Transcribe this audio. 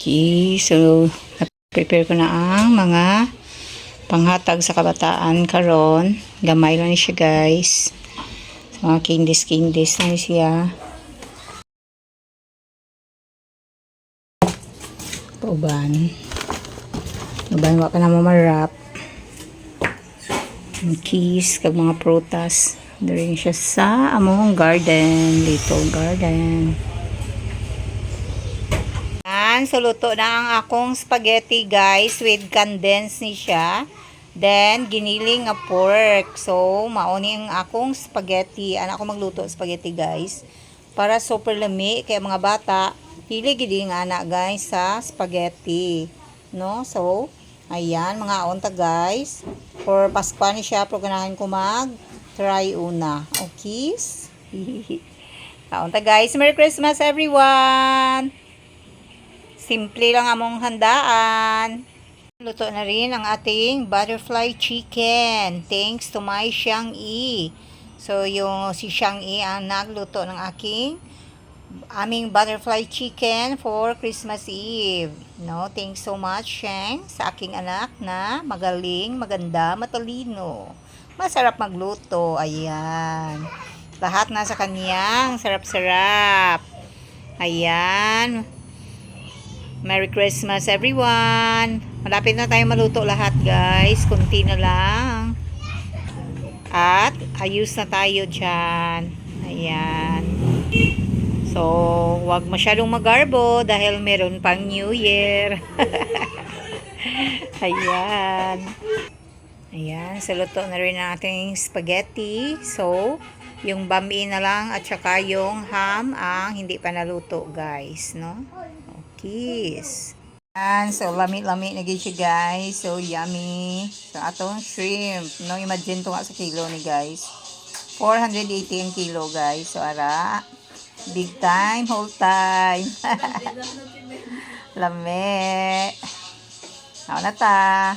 Okay, so prepare ko na ang mga panghatag sa kabataan karon. Gamay lang ni siya, guys. So, mga candies na ni siya. Pauban. Uban wa pa na mamarap. Keys kag mga prutas. Dari siya sa among garden, little garden. So, luto na ang akong spaghetti, guys, with condensed ni siya. Then, giniling nga pork. So, mauni ang akong spaghetti. Anak ko magluto spaghetti, guys. Para super lami. Kaya mga bata, hilig gini nga anak, guys, sa spaghetti. No? So, ayan, mga onta, guys. For Pasko ni siya, pero ganahan ko mag-try una. Okay? Onta, guys. Merry Christmas, everyone! Simple lang among handaan. Luto na rin ang ating butterfly chicken. Thanks to my Xiang-yi. So, si Xiang-yi ang nagluto ng aming butterfly chicken for Christmas Eve. No, thanks so much, Xiang, sa aking anak na magaling, maganda, matalino. Masarap magluto. Ayan. Lahat nasa kaniyang sarap-sarap. Ayan. Merry Christmas, everyone! Malapit na tayo maluto lahat, guys. Kunti na lang. At ayos na tayo dyan. Ayan. So, wag masyadong magarbo dahil meron pang New Year. Ayan. Ayan. So, luto na rin ang ating spaghetti. So, yung bami na lang at saka yung ham ang hindi pa naluto, guys. No? Kiss. And so, lami-lami na siya, guys. So, yummy. So, atong shrimp. No, imagine to nga sa kilo ni, guys. 480 ang kilo, guys. So, ara. Big time, whole time. Lami. Ako na ta.